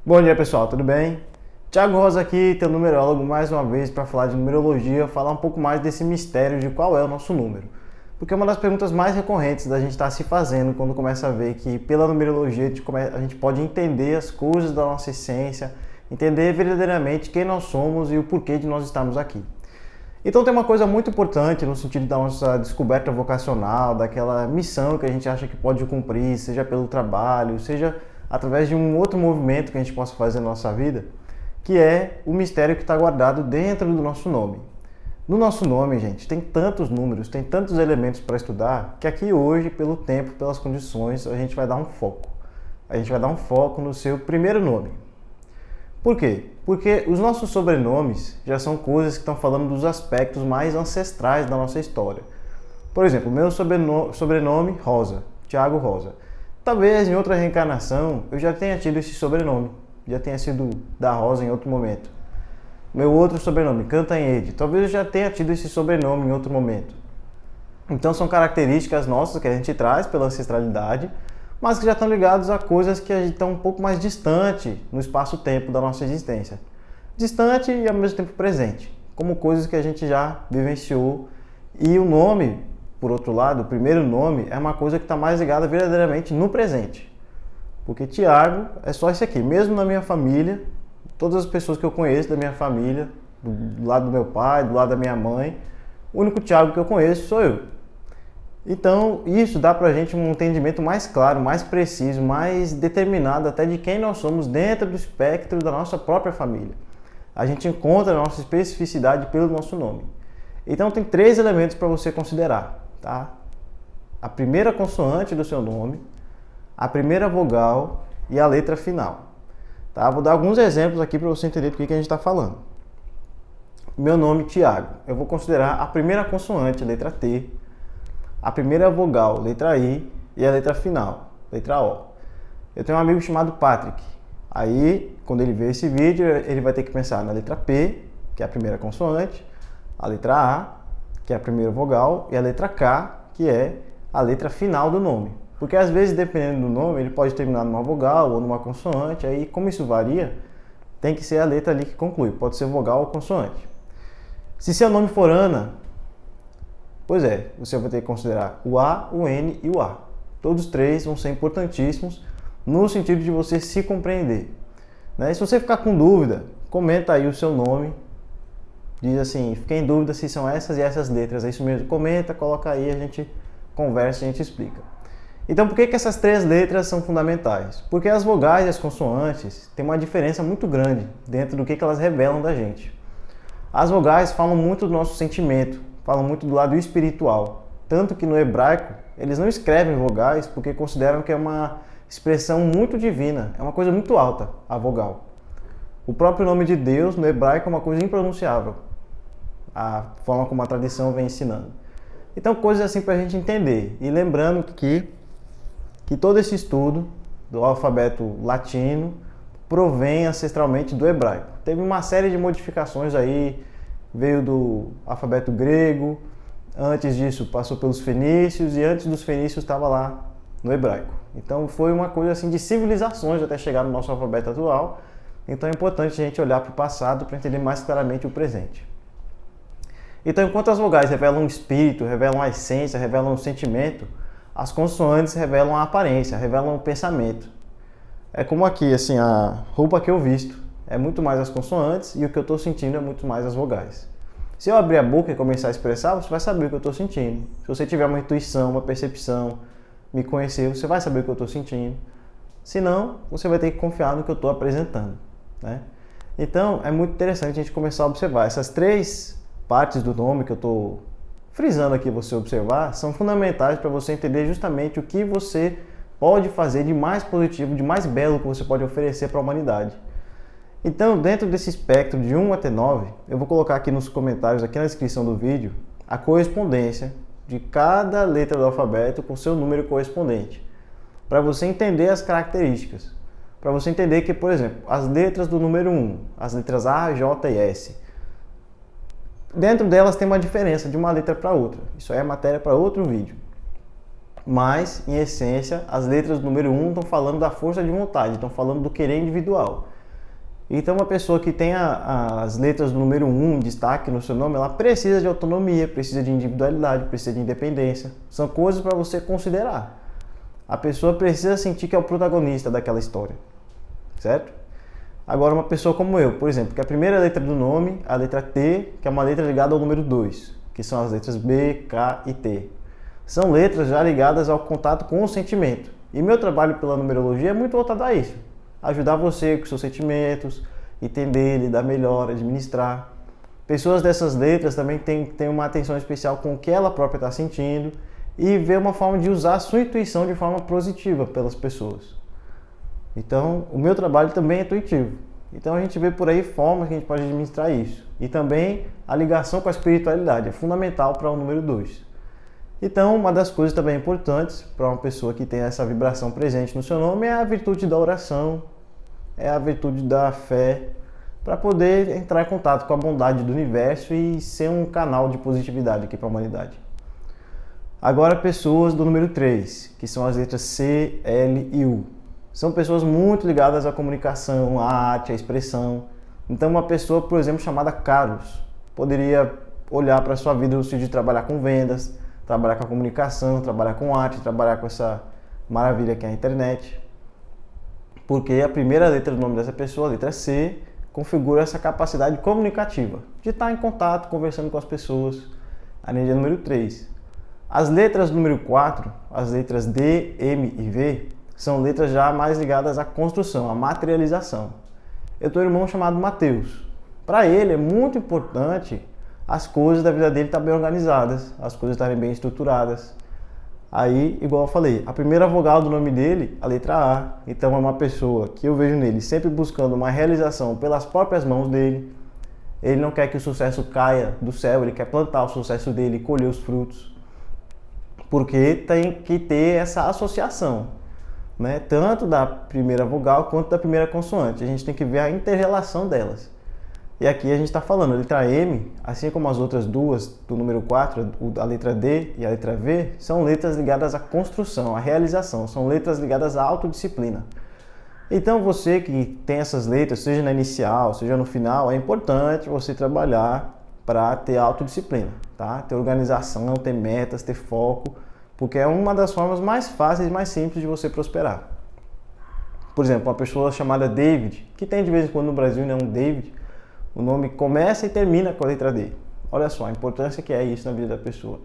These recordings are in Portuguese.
Bom dia pessoal, tudo bem? Thiago Rosa aqui, teu numerólogo, mais uma vez para falar de numerologia, falar um pouco mais desse mistério de qual é o nosso número. Porque é uma das perguntas mais recorrentes da gente estar se fazendo quando começa a ver que pela numerologia a gente pode entender as coisas da nossa essência, entender verdadeiramente quem nós somos e o porquê de nós estarmos aqui. Então tem uma coisa muito importante no sentido da nossa descoberta vocacional, daquela missão que a gente acha que pode cumprir, seja pelo trabalho, seja através de um outro movimento que a gente possa fazer na nossa vida, que é o mistério que está guardado dentro do nosso nome. No nosso nome, gente, tem tantos números, tem tantos elementos para estudar, que aqui hoje, pelo tempo, pelas condições, a gente vai dar um foco. A gente vai dar um foco no seu primeiro nome. Por quê? Porque os nossos sobrenomes já são coisas que estão falando dos aspectos mais ancestrais da nossa história. Por exemplo, meu sobrenome Rosa, Thiago Rosa. Talvez em outra reencarnação eu já tenha tido esse sobrenome, já tenha sido da Rosa em outro momento. Meu outro sobrenome, Cantanhede, talvez eu já tenha tido esse sobrenome em outro momento. Então são características nossas que a gente traz pela ancestralidade, mas que já estão ligados a coisas que a gente está um pouco mais distante no espaço-tempo da nossa existência. Distante e ao mesmo tempo presente, como coisas que a gente já vivenciou. E o nome, por outro lado, o primeiro nome, é uma coisa que está mais ligada verdadeiramente no presente. Porque Tiago é só esse aqui. Mesmo na minha família, todas as pessoas que eu conheço da minha família, do lado do meu pai, do lado da minha mãe, o único Tiago que eu conheço sou eu. Então, isso dá pra gente um entendimento mais claro, mais preciso, mais determinado até de quem nós somos dentro do espectro da nossa própria família. A gente encontra a nossa especificidade pelo nosso nome. Então, tem 3 elementos para você considerar, tá? A primeira consoante do seu nome, a primeira vogal e a letra final. Tá? Vou dar alguns exemplos aqui para você entender do que a gente está falando. Meu nome, Thiago. Eu vou considerar a primeira consoante, a letra T, a primeira vogal, letra I, e a letra final, letra O. Eu tenho um amigo chamado Patrick. Aí, quando ele ver esse vídeo, ele vai ter que pensar na letra P, que é a primeira consoante, a letra A, que é a primeira vogal, e a letra K, que é a letra final do nome. Porque às vezes, dependendo do nome, ele pode terminar numa vogal ou numa consoante, aí como isso varia, tem que ser a letra ali que conclui, pode ser vogal ou consoante. Se seu nome for Ana, pois é, você vai ter que considerar o A, o N e o A. Todos 3 vão ser importantíssimos no sentido de você se compreender. Né? Se você ficar com dúvida, comenta aí o seu nome. Diz assim, fiquei em dúvida se são essas e essas letras. É isso mesmo? Comenta, coloca aí, a gente conversa e a gente explica. Então, por que essas 3 letras são fundamentais? Porque as vogais e as consoantes têm uma diferença muito grande dentro do que elas revelam da gente. As vogais falam muito do nosso sentimento, falam muito do lado espiritual. Tanto que no hebraico, eles não escrevem vogais porque consideram que é uma expressão muito divina, é uma coisa muito alta, a vogal. O próprio nome de Deus no hebraico é uma coisa impronunciável, a forma como a tradição vem ensinando. Então, coisas assim para a gente entender. E lembrando que todo esse estudo do alfabeto latino provém ancestralmente do hebraico. Teve uma série de modificações aí, veio do alfabeto grego, antes disso passou pelos fenícios e antes dos fenícios estava lá no hebraico. Então foi uma coisa assim de civilizações até chegar no nosso alfabeto atual. Então é importante a gente olhar para o passado para entender mais claramente o presente. Então, enquanto as vogais revelam um espírito, revelam a essência, revelam um sentimento, as consoantes revelam a aparência, revelam o pensamento. É como aqui, assim, a roupa que eu visto é muito mais as consoantes e o que eu estou sentindo é muito mais as vogais. Se eu abrir a boca e começar a expressar, você vai saber o que eu estou sentindo. Se você tiver uma intuição, uma percepção, me conhecer, você vai saber o que eu estou sentindo. Se não, você vai ter que confiar no que eu estou apresentando, né? Então, é muito interessante a gente começar a observar. Essas 3 partes do nome que eu estou frisando aqui você observar, são fundamentais para você entender justamente o que você pode fazer de mais positivo, de mais belo que você pode oferecer para a humanidade. Então, dentro desse espectro de 1 até 9, eu vou colocar aqui nos comentários, aqui na descrição do vídeo, a correspondência de cada letra do alfabeto com seu número correspondente, para você entender as características. Para você entender que, por exemplo, as letras do número 1, as letras A, J e S, dentro delas tem uma diferença de uma letra para outra. Isso aí é matéria para outro vídeo. Mas, em essência, as letras do número 1 estão falando da força de vontade, estão falando do querer individual. Então, uma pessoa que tem as letras do número 1 em destaque no seu nome, ela precisa de autonomia, precisa de individualidade, precisa de independência. São coisas para você considerar. A pessoa precisa sentir que é o protagonista daquela história, certo? Agora, uma pessoa como eu, por exemplo, que a primeira letra do nome, a letra T, que é uma letra ligada ao número 2, que são as letras B, K e T. São letras já ligadas ao contato com o sentimento. E meu trabalho pela numerologia é muito voltado a isso. Ajudar você com seus sentimentos, entender, lidar melhor, administrar. Pessoas dessas letras também têm uma atenção especial com o que ela própria está sentindo e ver uma forma de usar a sua intuição de forma positiva pelas pessoas. Então, o meu trabalho também é intuitivo. Então, a gente vê por aí formas que a gente pode administrar isso. E também a ligação com a espiritualidade é fundamental para o número 2. Então, uma das coisas também importantes para uma pessoa que tem essa vibração presente no seu nome é a virtude da oração, é a virtude da fé, para poder entrar em contato com a bondade do universo e ser um canal de positividade aqui para a humanidade. Agora, pessoas do número 3, que são as letras C, L e U. São pessoas muito ligadas à comunicação, à arte, à expressão. Então, uma pessoa, por exemplo, chamada Carlos, poderia olhar para a sua vida no sentido de trabalhar com vendas, trabalhar com a comunicação, trabalhar com arte, trabalhar com essa maravilha que é a internet. Porque a primeira letra do nome dessa pessoa, a letra C, configura essa capacidade comunicativa, de estar em contato, conversando com as pessoas, a energia número 3. As letras do número 4, as letras D, M e V, são letras já mais ligadas à construção, à materialização. Eu tenho um irmão chamado Mateus. Para ele é muito importante as coisas da vida dele estarem bem organizadas, as coisas estarem bem estruturadas. Aí, igual eu falei, a primeira vogal do nome dele, a letra A. Então é uma pessoa que eu vejo nele sempre buscando uma realização pelas próprias mãos dele. Ele não quer que o sucesso caia do céu, ele quer plantar o sucesso dele e colher os frutos. Porque tem que ter essa associação, né? Tanto da primeira vogal quanto da primeira consoante. A gente tem que ver a inter-relação delas. E aqui a gente está falando, a letra M, assim como as outras duas do número 4, a letra D e a letra V, são letras ligadas à construção, à realização, são letras ligadas à autodisciplina. Então você que tem essas letras, seja na inicial, seja no final, é importante você trabalhar para ter autodisciplina, tá? Ter organização, ter metas, ter foco, porque é uma das formas mais fáceis e mais simples de você prosperar. Por exemplo, uma pessoa chamada David, que tem de vez em quando no Brasil, né, um David, o nome começa e termina com a letra D. Olha só a importância que é isso na vida da pessoa.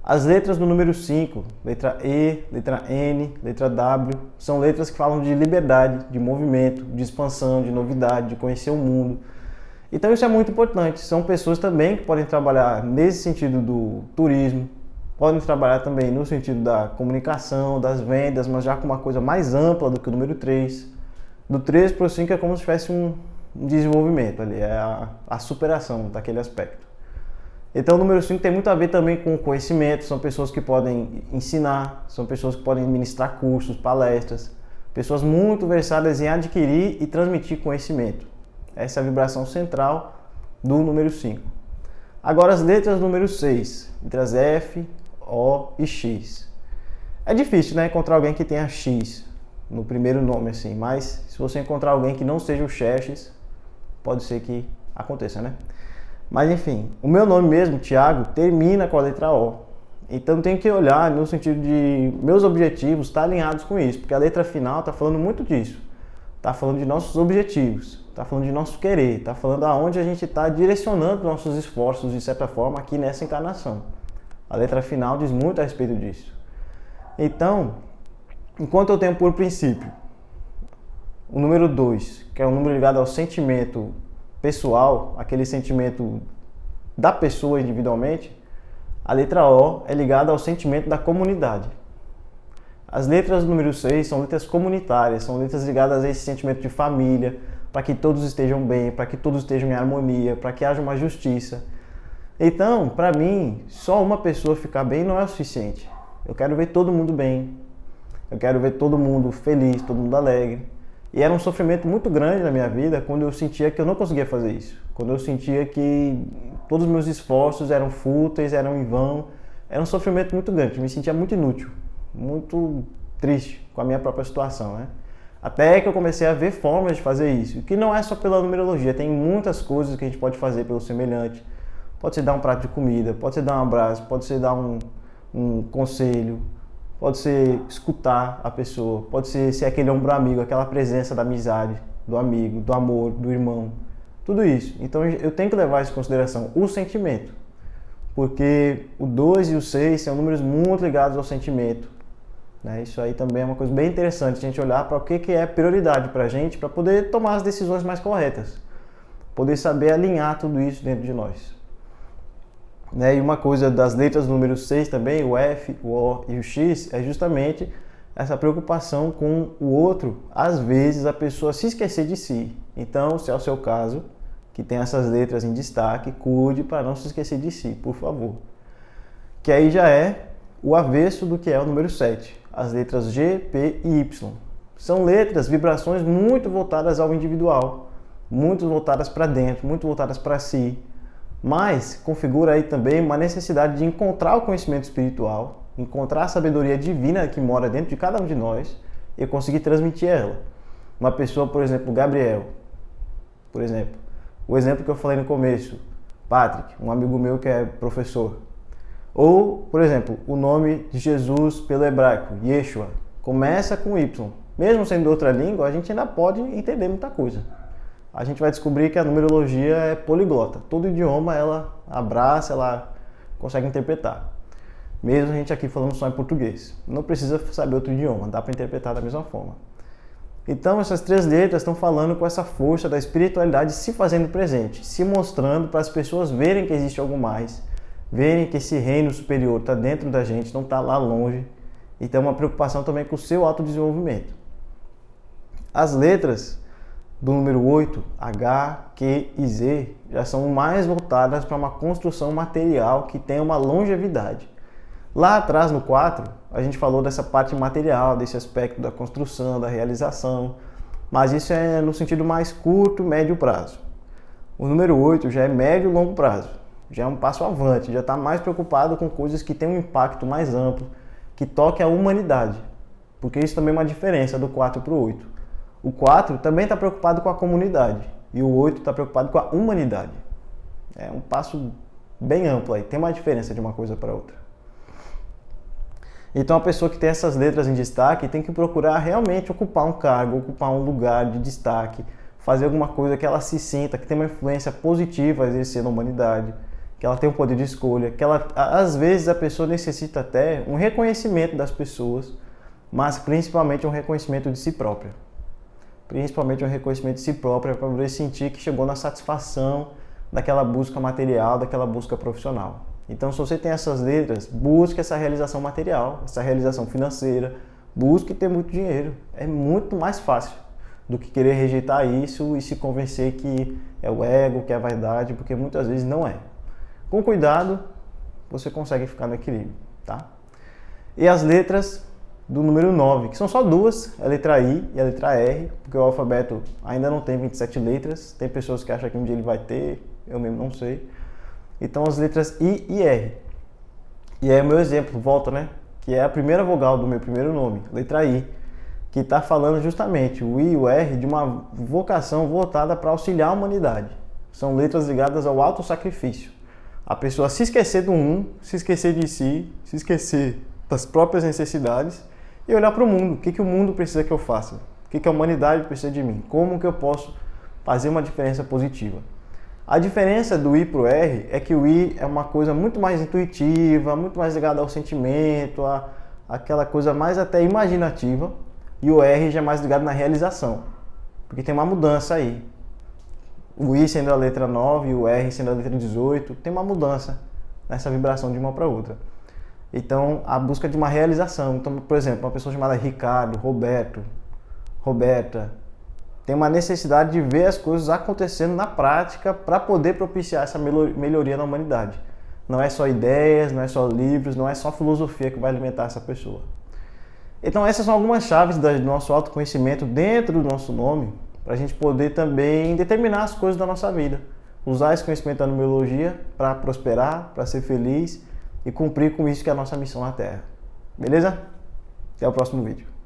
As letras do número 5, letra E, letra N, letra W, são letras que falam de liberdade, de movimento, de expansão, de novidade, de conhecer o mundo. Então isso é muito importante. São pessoas também que podem trabalhar nesse sentido do turismo, podem trabalhar também no sentido da comunicação, das vendas, mas já com uma coisa mais ampla do que o número 3. Do 3 para o 5 é como se tivesse um desenvolvimento ali, é a superação daquele aspecto. Então o número 5 tem muito a ver também com conhecimento, são pessoas que podem ensinar, são pessoas que podem ministrar cursos, palestras, pessoas muito versadas em adquirir e transmitir conhecimento. Essa é a vibração central do número 5. Agora as letras do número 6, letras F, O e X. É difícil, né, encontrar alguém que tenha X no primeiro nome assim, mas se você encontrar alguém que não seja o Xerxes, pode ser que aconteça, né? Mas enfim, o meu nome mesmo, Thiago, termina com a letra O. Então tem que olhar no sentido de meus objetivos estar alinhados com isso, porque a letra final está falando muito disso. Está falando de nossos objetivos, está falando de nosso querer, está falando aonde a gente está direcionando nossos esforços, de certa forma, aqui nessa encarnação. A letra final diz muito a respeito disso. Então, enquanto eu tenho por princípio o número 2, que é um número ligado ao sentimento pessoal, aquele sentimento da pessoa individualmente, a letra O é ligada ao sentimento da comunidade. As letras do número 6 são letras comunitárias, são letras ligadas a esse sentimento de família, para que todos estejam bem, para que todos estejam em harmonia, para que haja uma justiça. Então, para mim, só uma pessoa ficar bem não é o suficiente. Eu quero ver todo mundo bem, eu quero ver todo mundo feliz, todo mundo alegre. E era um sofrimento muito grande na minha vida quando eu sentia que eu não conseguia fazer isso. Quando eu sentia que todos os meus esforços eram fúteis, eram em vão. Era um sofrimento muito grande, eu me sentia muito inútil. muito triste com a minha própria situação, né? Até que eu comecei a ver formas de fazer isso, que não é só pela numerologia, tem muitas coisas que a gente pode fazer pelo semelhante. Pode ser dar um prato de comida, pode ser dar um abraço, pode ser dar um conselho, pode ser escutar a pessoa, pode ser aquele ombro amigo, aquela presença da amizade, do amigo, do amor, do irmão, tudo isso. Então eu tenho que levar isso em consideração, o sentimento, porque o 2 e o 6 são números muito ligados ao sentimento. Isso aí também é uma coisa bem interessante, a gente olhar para o que é prioridade para a gente, para poder tomar as decisões mais corretas, poder saber alinhar tudo isso dentro de nós. E uma coisa das letras do número 6 também, o F, o O e o X, é justamente essa preocupação com o outro, às vezes a pessoa se esquecer de si. Então, se é o seu caso, que tem essas letras em destaque, cuide para não se esquecer de si, por favor. Que aí já é o avesso do que é o número 7. As letras G, P e Y. São letras, vibrações muito voltadas ao individual, muito voltadas para dentro, muito voltadas para si, mas configura aí também uma necessidade de encontrar o conhecimento espiritual, encontrar a sabedoria divina que mora dentro de cada um de nós e conseguir transmitir ela. Uma pessoa, por exemplo, Gabriel, por exemplo, o exemplo que eu falei no começo, Patrick, um amigo meu que é professor. Ou, por exemplo, o nome de Jesus pelo hebraico, Yeshua, começa com Y. Mesmo sendo outra língua, a gente ainda pode entender muita coisa. A gente vai descobrir que a numerologia é poliglota. Todo idioma ela abraça, ela consegue interpretar. Mesmo a gente aqui falando só em português. Não precisa saber outro idioma, dá para interpretar da mesma forma. Então essas 3 letras estão falando com essa força da espiritualidade se fazendo presente, se mostrando para as pessoas verem que existe algo mais, verem que esse reino superior está dentro da gente, não está lá longe, e tem uma preocupação também com o seu autodesenvolvimento. As letras do número 8, H, Q e Z, já são mais voltadas para uma construção material que tem uma longevidade. Lá atrás, no 4, a gente falou dessa parte material, desse aspecto da construção, da realização, mas isso é no sentido mais curto, médio prazo. O número 8 já é médio e longo prazo. Já é um passo avante, já está mais preocupado com coisas que têm um impacto mais amplo, que toque a humanidade. Porque isso também é uma diferença do 4 para o 8. O 4 também está preocupado com a comunidade e o 8 está preocupado com a humanidade. É um passo bem amplo aí, tem uma diferença de uma coisa para outra. Então a pessoa que tem essas letras em destaque tem que procurar realmente ocupar um cargo, ocupar um lugar de destaque, fazer alguma coisa que ela se sinta, que tem uma influência positiva a exercer na humanidade, que ela tem um poder de escolha, que ela, às vezes a pessoa necessita até um reconhecimento das pessoas, mas principalmente um reconhecimento de si própria. Principalmente um reconhecimento de si própria para poder sentir que chegou na satisfação daquela busca material, daquela busca profissional. Então, se você tem essas letras, busque essa realização material, essa realização financeira, busque ter muito dinheiro. É muito mais fácil do que querer rejeitar isso e se convencer que é o ego, que é a vaidade, porque muitas vezes não é. Com cuidado, você consegue ficar no equilíbrio, tá? E as letras do número 9, que são só 2, a letra I e a letra R, porque o alfabeto ainda não tem 27 letras, tem pessoas que acham que um dia ele vai ter, eu mesmo não sei. Então as letras I e R. E é o meu exemplo, volta, né? Que é a primeira vogal do meu primeiro nome, letra I, que está falando justamente o I e o R de uma vocação voltada para auxiliar a humanidade. São letras ligadas ao autossacrifício. A pessoa se esquecer do se esquecer de si, se esquecer das próprias necessidades e olhar para o mundo. O que o mundo precisa que eu faça? O que a humanidade precisa de mim? Como que eu posso fazer uma diferença positiva? A diferença do I para o R é que o I é uma coisa muito mais intuitiva, muito mais ligada ao sentimento, aquela coisa mais até imaginativa, e o R já é mais ligado na realização, porque tem uma mudança aí. O I sendo a letra 9 e o R sendo a letra 18, tem uma mudança nessa vibração de uma para outra. Então, a busca de uma realização. Então, por exemplo, uma pessoa chamada Ricardo, Roberto, Roberta, tem uma necessidade de ver as coisas acontecendo na prática para poder propiciar essa melhoria na humanidade. Não é só ideias, não é só livros, não é só filosofia que vai alimentar essa pessoa. Então essas são algumas chaves do nosso autoconhecimento dentro do nosso nome, para a gente poder também determinar as coisas da nossa vida. Usar esse conhecimento da numerologia para prosperar, para ser feliz e cumprir com isso que é a nossa missão na Terra. Beleza? Até o próximo vídeo.